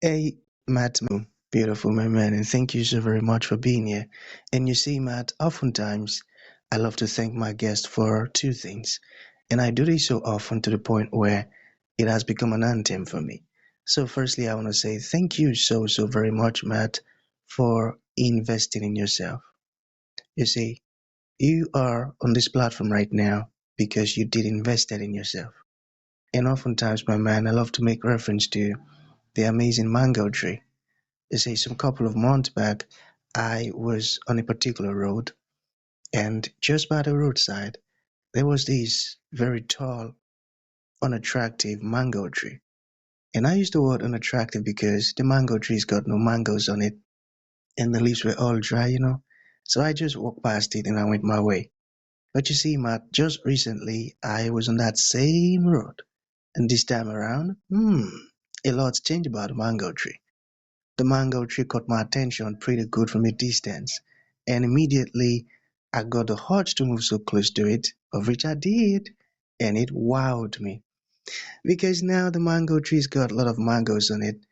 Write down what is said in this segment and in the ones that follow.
Hey, Matt, beautiful, my man, and thank you so very much for being here. And you see, Matt, oftentimes I love to thank my guests for two things, and I do this so often to the point where it has become an anthem for me. So, firstly, I want to say thank you so very much, Matt, for investing in yourself. You see, you are on this platform right now because you did invest that in yourself. And oftentimes, my man, I love to make reference to the amazing mango tree. You see, some couple of months back, I was on a particular road, and just by the roadside, there was this very tall, unattractive mango tree. And I use the word unattractive because the mango tree's got no mangoes on it, and the leaves were all dry. So I just walked past it and I went my way. But you see, Matt, just recently I was on that same road, and this time around, a lot's changed about the mango tree. The mango tree caught my attention pretty good from a distance, and immediately I got the urge to move so close to it, of which I did, and it wowed me. Because now the mango tree's got a lot of mangoes on it,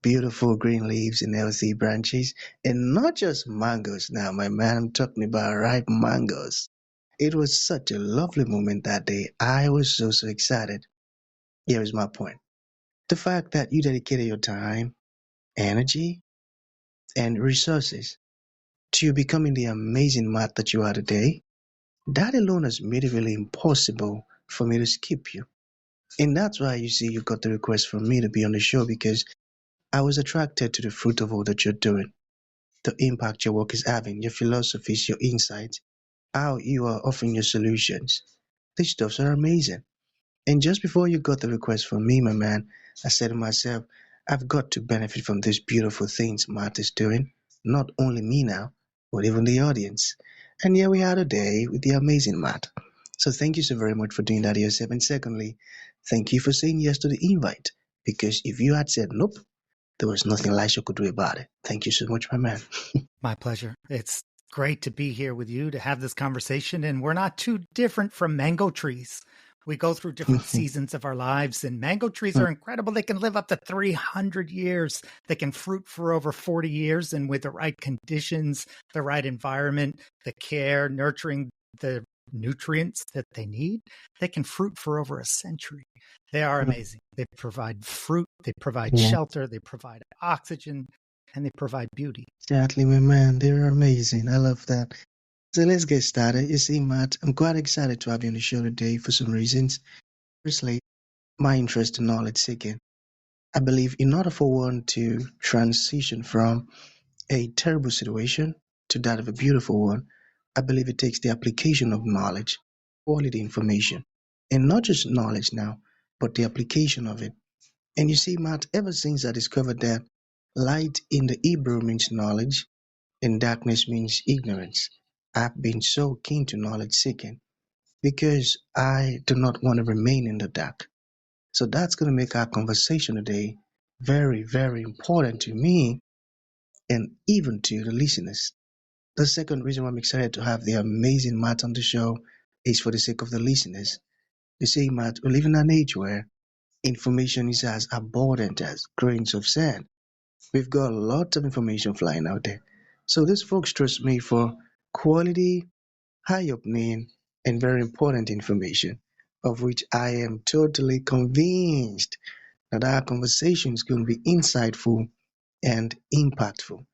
beautiful green leaves and healthy branches, and not just mangoes now, my man, I'm talking about ripe mangoes. It was such a lovely moment that day. I was so excited. Here is my point. The fact that you dedicated your time, energy, and resources to becoming the amazing Matt that you are today, that alone has made it really impossible for me to skip you. And that's why you see you got the request from me to be on the show because I was attracted to the fruit of all that you're doing, the impact your work is having, your philosophies, your insights, how you are offering your solutions. These stuffs are amazing. And just before you got the request from me, my man, I said to myself, I've got to benefit from these beautiful things Matt is doing. Not only me now, but even the audience. And here we are today with the amazing Matt. So thank you so very much for doing that yourself. And secondly, thank you for saying yes to the invite. Because if you had said nope, there was nothing Elisha could do about it. Thank you so much, my man. My pleasure. It's great to be here with you to have this conversation. And we're not too different from mango trees. We go through different seasons of our lives, and mango trees are incredible. They can live up to 300 years. They can fruit for over 40 years. And with the right conditions, the right environment, the care, nurturing the nutrients that they need, they can fruit for over a century. They are amazing. They provide fruit, they provide Yeah, shelter, they provide oxygen, and they provide beauty. exactly, my man. They're amazing. I love that. So let's get started. You see, Matt, I'm quite excited to have you on the show today for some reasons. Firstly, my interest in knowledge seeking. I believe in order for one to transition from a terrible situation to that of a beautiful one, I believe it takes the application of knowledge, quality information, and not just knowledge now, but the application of it. And you see, Matt, ever since I discovered that light in the Hebrew means knowledge and darkness means ignorance, I've been so keen to knowledge seeking because I do not want to remain in the dark. So that's going to make our conversation today very important to me and even to the listeners. The second reason why I'm excited to have the amazing Matt on the show is for the sake of the listeners. You see, Matt, we live in an age where information is as abundant as grains of sand. We've got lots of information flying out there. So these folks trust me for quality, eye-opening, and very important information, of which I am totally convinced that our conversation is going to be insightful and impactful.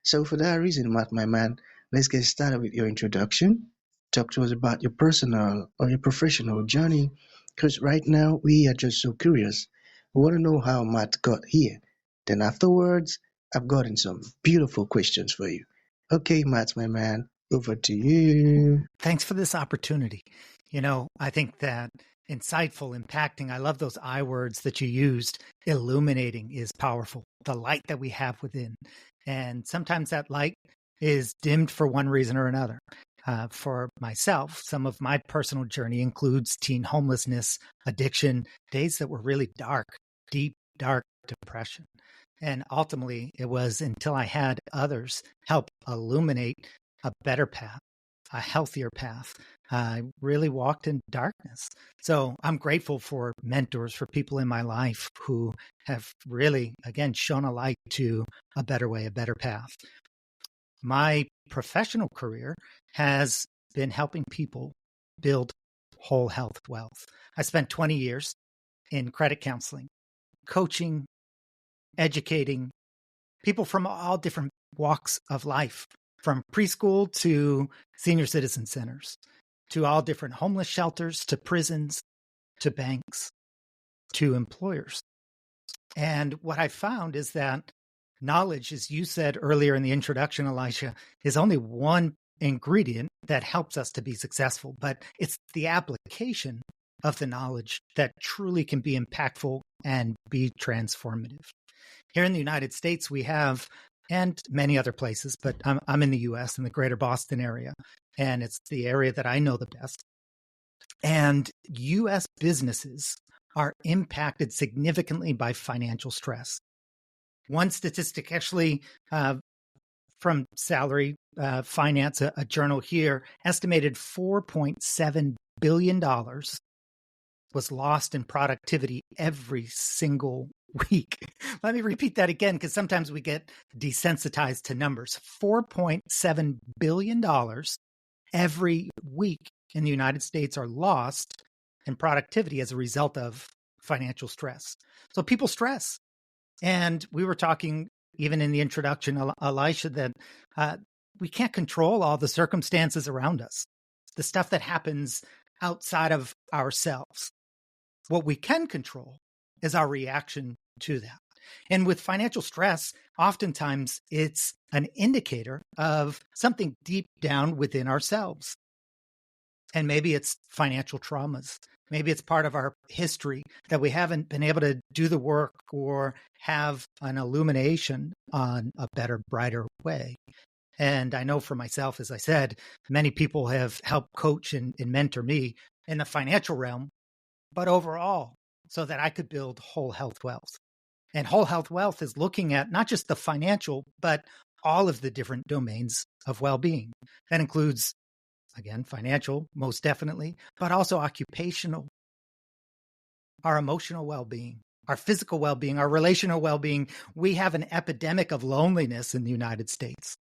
So, for that reason, Matt, my man, let's get started with your introduction. Talk to us about your personal or your professional journey, because right now we are just so curious. We want to know how Matt got here. Then, afterwards, I've gotten some beautiful questions for you. Okay, Matt, my man, over to you. Thanks for this opportunity. I think that insightful, impacting, I love those I words that you used. Illuminating is powerful, the light that we have within. And sometimes that light is dimmed for one reason or another. For myself, some of my personal journey includes teen homelessness, addiction, days that were really dark, deep, dark depression. And ultimately, it was until I had others help illuminate a better path a healthier path. I really walked in darkness. So I'm grateful for mentors, for people in my life who have really, again, shown a light to a better way, a better path. My professional career has been helping people build whole health wealth. I spent 20 years in credit counseling, coaching, educating people from all different walks of life, from preschool to senior citizen centers, to all different homeless shelters, to prisons, to banks, to employers. And what I found is that knowledge, as you said earlier in the introduction, Elisha, is only one ingredient that helps us to be successful, but it's the application of the knowledge that truly can be impactful and be transformative. Here in the United States, we have, and many other places, but I'm in the US, in the greater Boston area, and it's the area that I know the best. And US businesses are impacted significantly by financial stress. One statistic actually from Salary Finance, a journal here, estimated $4.7 billion was lost in productivity every single week. Let me repeat that again, because sometimes we get desensitized to numbers. $4.7 billion every week in the United States are lost in productivity as a result of financial stress. So people stress. And we were talking even in the introduction, Elisha, that we can't control all the circumstances around us, the stuff that happens outside of ourselves. What we can control is our reaction to that. And with financial stress, oftentimes it's an indicator of something deep down within ourselves. And maybe it's financial traumas. Maybe it's part of our history that we haven't been able to do the work or have an illumination on a better, brighter way. And I know for myself, as I said, many people have helped coach and mentor me in the financial realm, but overall, so that I could build whole health wealth. And whole health wealth is looking at not just the financial, but all of the different domains of well-being. That includes, again, financial, most definitely, but also occupational, our emotional well-being, our physical well-being, our relational well-being. We have an epidemic of loneliness in the United States.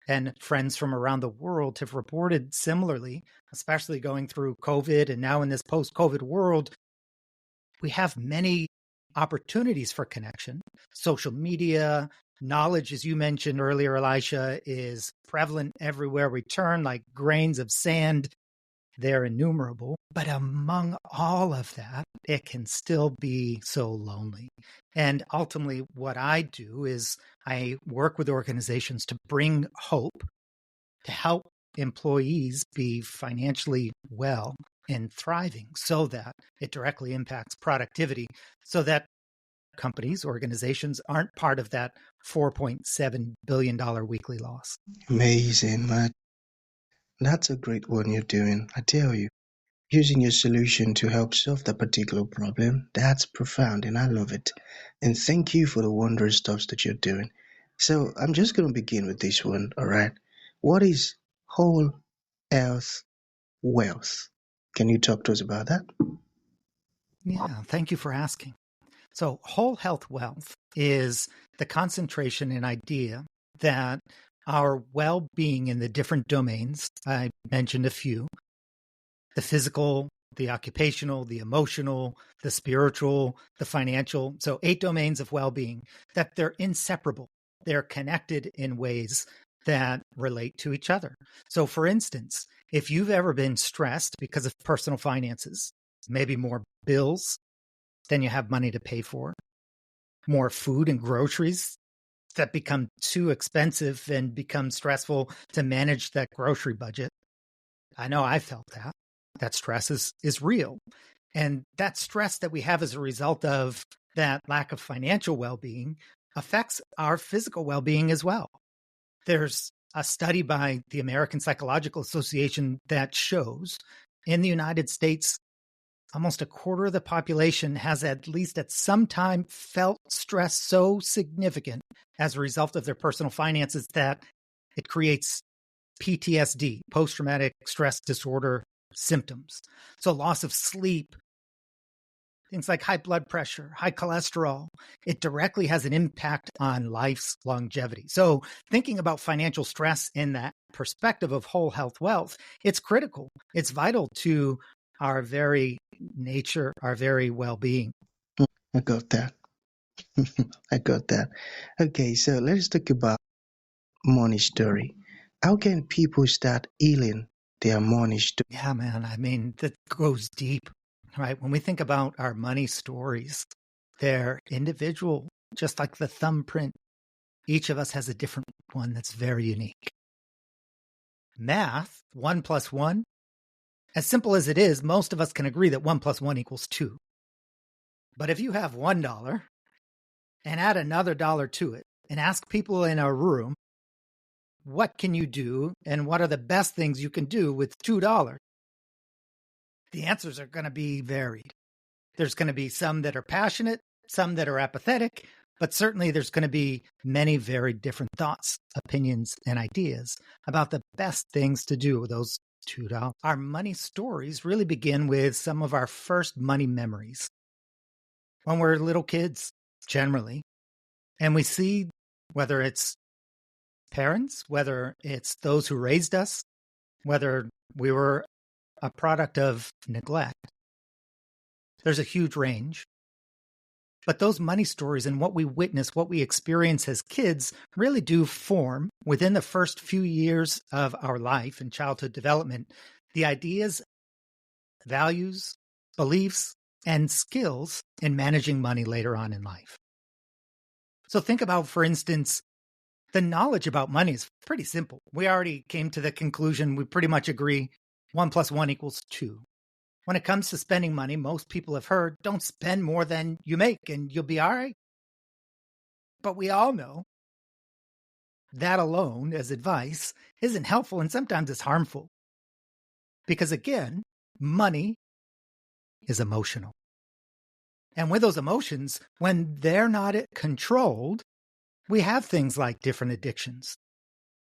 And friends from around the world have reported similarly, especially going through COVID and now in this post-COVID world. We have many opportunities for connection. Social media, knowledge, as you mentioned earlier, Elisha, is prevalent everywhere we turn, like grains of sand. They're innumerable. But among all of that, it can still be so lonely. And ultimately, what I do is I work with organizations to bring hope, to help employees be financially well and thriving so that it directly impacts productivity, so that companies, organizations aren't part of that $4.7 billion weekly loss. Amazing, man. That's a great one you're doing. I tell you, using your solution to help solve that particular problem, that's profound and I love it. And thank you for the wondrous stuff that you're doing. So I'm just going to begin with this one, all right? What is whole health wealth? Can you talk to us about that? Yeah, thank you for asking. So whole health wealth is the concentration and idea that our well-being in the different domains, I mentioned a few, the physical, the occupational, the emotional, the spiritual, the financial. So 8 domains of well-being, that they're inseparable. They're connected in ways that relate to each other. So for instance, if you've ever been stressed because of personal finances, maybe more bills than you have money to pay for, more food and groceries that become too expensive and become stressful to manage that grocery budget. I know I felt that. That stress is real. And that stress that we have as a result of that lack of financial well-being affects our physical well-being as well. There's a study by the American Psychological Association that shows in the United States, almost a quarter of the population has at least at some time felt stress so significant as a result of their personal finances that it creates PTSD, post-traumatic stress disorder symptoms. So loss of sleep, things like high blood pressure, high cholesterol, it directly has an impact on life's longevity. So thinking about financial stress in that perspective of whole health wealth, it's critical. It's vital to our very nature, our very well-being. I got that. I got that. Okay, so let's talk about money story. How can people start healing their money story? Yeah, man. I mean, that goes deep, right? When we think about our money stories, they're individual, just like the thumbprint. Each of us has a different one that's very unique. Math, 1 + 1, as simple as it is, most of us can agree that 1 + 1 = 2. But if you have $1 and add another dollar to it and ask people in a room, what can you do and what are the best things you can do with $2? The answers are going to be varied. There's going to be some that are passionate, some that are apathetic, but certainly there's going to be many very different thoughts, opinions, and ideas about the best things to do with those $2. Our money stories really begin with some of our first money memories. When we're little kids, generally, and we see whether it's parents, whether it's those who raised us, whether we were a product of neglect. There's a huge range. But those money stories and what we witness, what we experience as kids really do form within the first few years of our life and childhood development, the ideas, values, beliefs, and skills in managing money later on in life. So think about, for instance, the knowledge about money is pretty simple. We already came to the conclusion, we pretty much agree 1 + 1 = 2. When it comes to spending money, most people have heard, don't spend more than you make and you'll be all right. But we all know that alone as advice isn't helpful and sometimes it's harmful. Because again, money is emotional. And with those emotions, when they're not controlled, we have things like different addictions.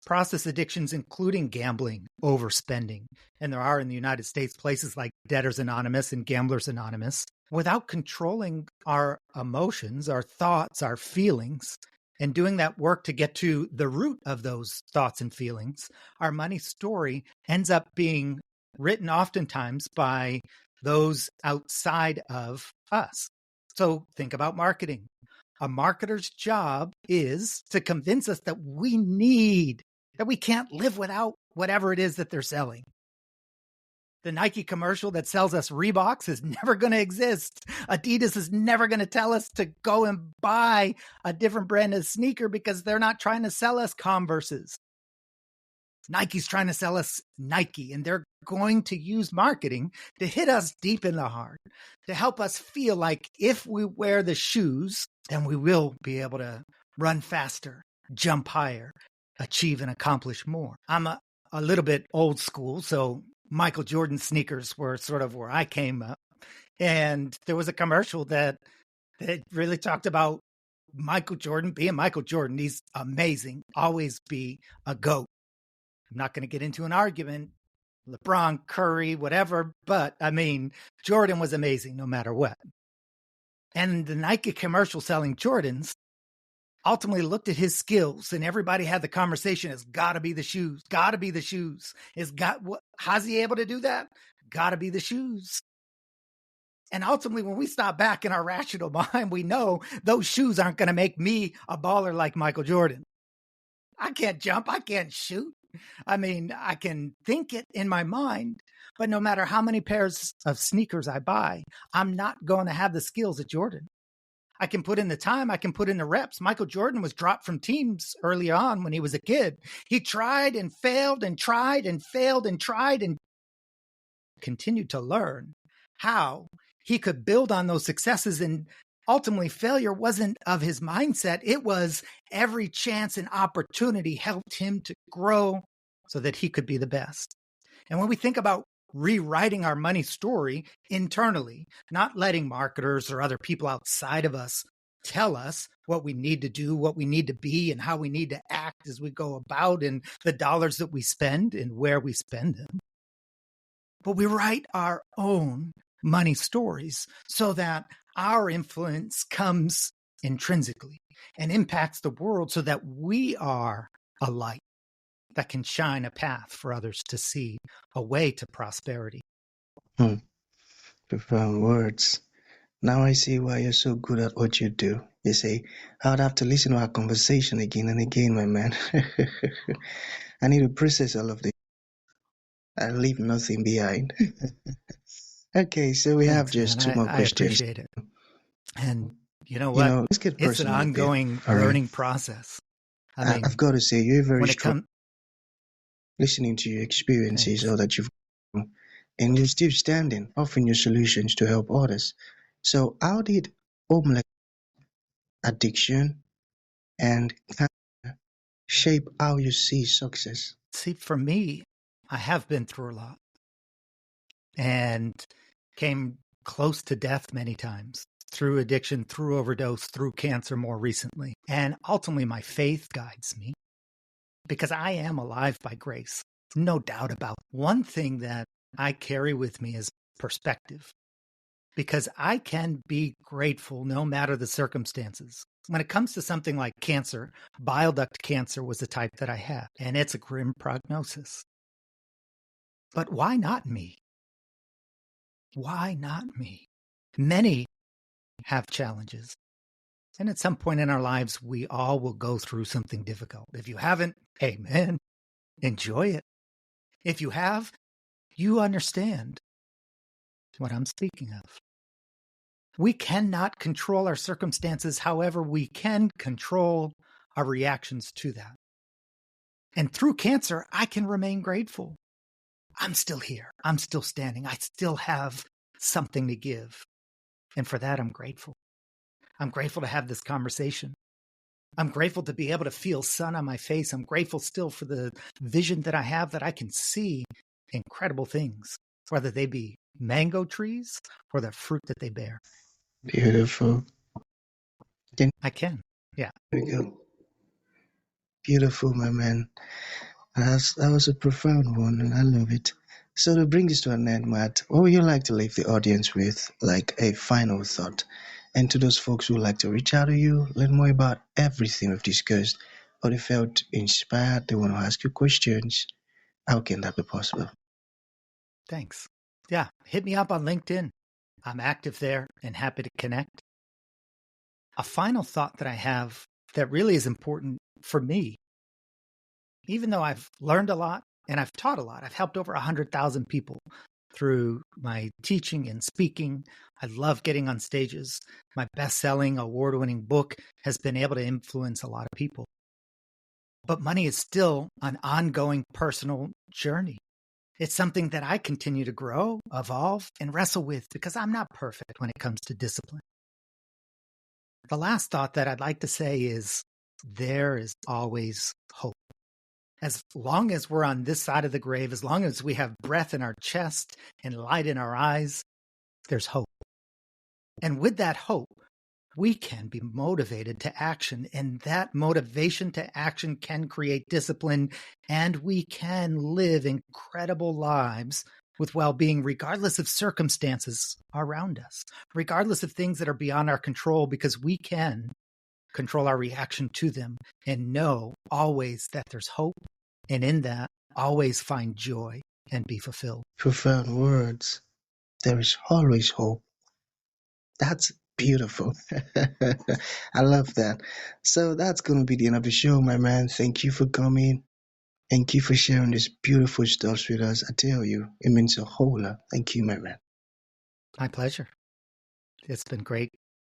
Process addictions, including gambling, overspending. And there are in the United States places like Debtors Anonymous and Gamblers Anonymous. Without controlling our emotions, our thoughts, our feelings, and doing that work to get to the root of those thoughts and feelings, our money story ends up being written oftentimes by those outside of us. So think about marketing. A marketer's job is to convince us that we can't live without whatever it is that they're selling. The Nike commercial that sells us Reeboks is never going to exist. Adidas is never going to tell us to go and buy a different brand of sneaker because they're not trying to sell us Converses. Nike's trying to sell us Nike, and they're going to use marketing to hit us deep in the heart, to help us feel like if we wear the shoes, then we will be able to run faster, jump higher, achieve and accomplish more. I'm a little bit old school, so Michael Jordan sneakers were sort of where I came up. And there was a commercial that really talked about Michael Jordan being Michael Jordan. He's amazing, always be a GOAT. I'm not going to get into an argument, LeBron, Curry, whatever, but I mean, Jordan was amazing no matter what. And the Nike commercial selling Jordans ultimately looked at his skills, and everybody had the conversation, it's got to be the shoes, got to be the shoes. How's he able to do that? Got to be the shoes. And ultimately, when we stop back in our rational mind, we know those shoes aren't going to make me a baller like Michael Jordan. I can't jump. I can't shoot. I mean, I can think it in my mind, but no matter how many pairs of sneakers I buy, I'm not going to have the skills of Jordan. I can put in the time, I can put in the reps. Michael Jordan was dropped from teams early on when he was a kid. He tried and failed and tried and failed and tried and continued to learn how he could build on those successes. And ultimately, failure wasn't of his mindset. It was every chance and opportunity helped him to grow so that he could be the best. And when we think about rewriting our money story internally, not letting marketers or other people outside of us tell us what we need to do, what we need to be, and how we need to act as we go about, and the dollars that we spend and where we spend them. But we write our own money stories so that our influence comes intrinsically and impacts the world so that we are a light that can shine a path for others to see a way to prosperity. Profound words. Now I see why you're so good at what you do. You see, I would have to listen to our conversation again and again, my man. I need to process all of this. I leave nothing behind. Okay, so we have Thanks, man. just two more I questions. appreciate it. And you know what? Let's get It's an personal a bit. ongoing All right. learning process. I mean, I've got to say, you're very when it strong comes, listening to your experiences, thanks. all that you've gone through, and you're still standing, offering your solutions to help others. So, how did homeless addiction and cancer shape how you see success? See, for me, I have been through a lot and came close to death many times through addiction, through overdose, through cancer more recently. And ultimately, my faith guides me because I am alive by grace. No doubt about it. One thing that I carry with me is perspective, because I can be grateful no matter the circumstances. When it comes to something like cancer, bile duct cancer was the type that I had, and it's a grim prognosis. But why not me? Why not me? Many have challenges. And at some point in our lives, we all will go through something difficult. If you haven't, hey, man, enjoy it. If you have, you understand what I'm speaking of. We cannot control our circumstances. However, we can control our reactions to that. And through cancer, I can remain grateful. I'm still here. I'm still standing. I still have something to give. And for that, I'm grateful. I'm grateful to have this conversation. I'm grateful to be able to feel sun on my face. I'm grateful still for the vision that I have, that I can see incredible things, whether they be mango trees or the fruit that they bear. Beautiful. I can. Yeah. There we go. Beautiful, my man. That was a profound one, and I love it. So to bring this to an end, Matt, what would you like to leave the audience with, like a final thought? And to those folks who would like to reach out to you, learn more about everything we've discussed, or they felt inspired, they want to ask you questions, how can that be possible? Thanks. Yeah. Hit me up on LinkedIn. I'm active there and happy to connect. A final thought that I have that really is important for me, even though I've learned a lot and I've taught a lot, I've helped over 100,000 people through my teaching and speaking. I love getting on stages. My best-selling, award-winning book has been able to influence a lot of people. But money is still an ongoing personal journey. It's something that I continue to grow, evolve, and wrestle with because I'm not perfect when it comes to discipline. The last thought that I'd like to say is there is always hope. As long as we're on this side of the grave, as long as we have breath in our chest and light in our eyes, there's hope. And with that hope, we can be motivated to action. And that motivation to action can create discipline, and we can live incredible lives with well-being, regardless of circumstances around us, regardless of things that are beyond our control, because we can control our reaction to them and know always that there's hope. And in that, always find joy and be fulfilled. Profound words. There is always hope. That's beautiful. I love that. So that's going to be the end of the show, my man. Thank you for coming. Thank you for sharing this beautiful stuff with us. I tell you, it means a whole lot. Thank you, my man. My pleasure. It's been great